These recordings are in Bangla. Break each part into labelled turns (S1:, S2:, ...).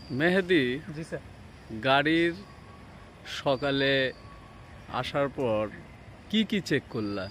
S1: মেহেদি,
S2: জি স্যার।
S1: গাড়ির সকালে আসার পর কি কি চেক করলা?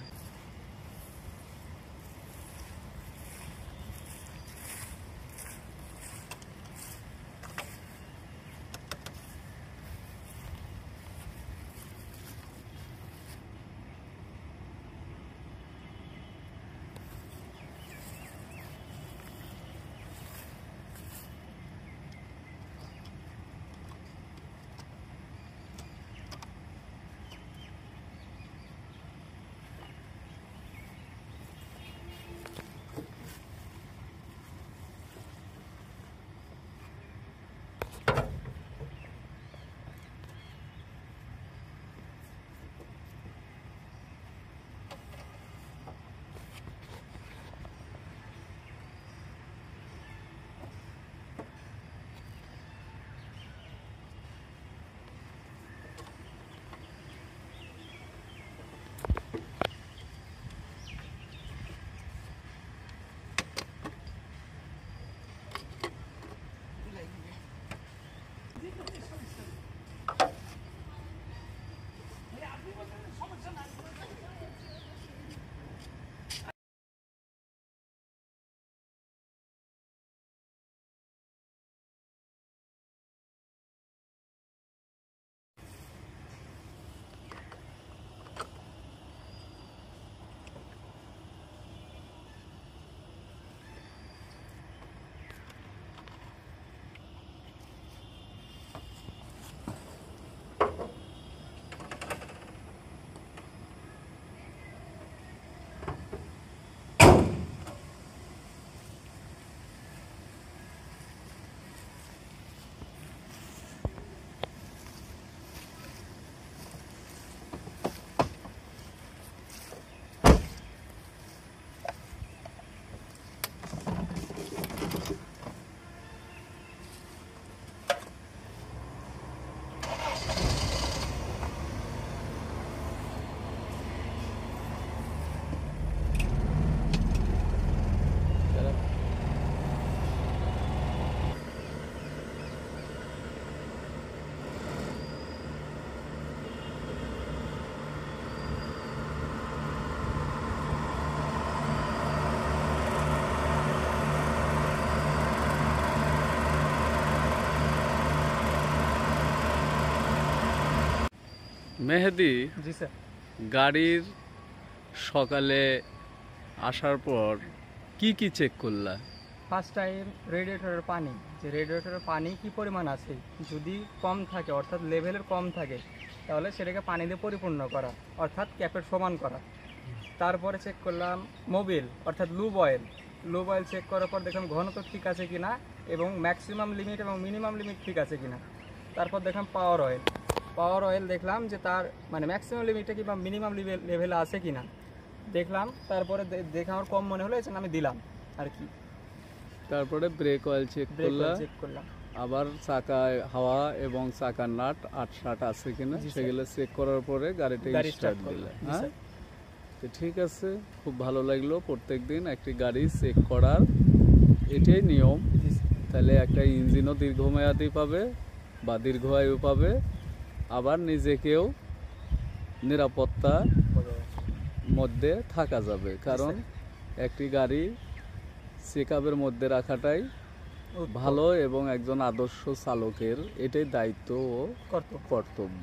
S1: মেহেদি,
S2: জি স্যার।
S1: গাড়ির সকালে আসার পর কি কি চেক করলা?
S2: ফার্স্ট টাইম রেডিয়েটরের পানি, যে রেডিয়েটরের পানি কি পরিমাণ আছে, যদি কম থাকে অর্থাৎ লেভেলের কম থাকে তাহলে সেটাকে পানি দিয়ে পরিপূর্ণ করা, অর্থাৎ ক্যাপের সমান করা। তারপরে চেক করলাম মোবিল অর্থাৎ lube oil. Lube oil check করার পর দেখলাম ঘনত্ব ঠিক আছে কিনা এবং ম্যাক্সিমাম লিমিট এবং মিনিমাম লিমিট ঠিক আছে কিনা। তারপর দেখলাম পাওয়ার অয়েল। পাওয়ার অয়েল দেখলাম যে তার মানে ম্যাক্সিমাম লিমিটে কিংবা মিনিমাম লেভেলে আছে কিনা দেখলাম। তারপরে দেখে আমার কম মনে হলো, এই জন্য আমি দিলাম আর কি।
S1: তারপরে ব্রেক অয়েল চেক করলা,
S2: চেক করলাম।
S1: আবার চাকায় হাওয়া এবং চাকার নাট ৮-৬ আছে কিনা সেগুলো চেক করার পরে গাড়িটা স্টার্ট দিলে। হ্যাঁ, তো ঠিক আছে, খুব ভালো লাগলো। প্রত্যেকদিন একটি গাড়ি চেক করার এটাই নিয়ম। তাহলে একটা ইঞ্জিনও দীর্ঘমেয়াদী পাবে বা দীর্ঘায়ু পাবে, আবার নিজেকেও নিরাপত্তার মধ্যে থাকা যাবে। কারণ একটি গাড়ি চেক আপের মধ্যে রাখাটাই ভালো এবং একজন আদর্শ চালকের এটাই দায়িত্ব ও কর্তব্য।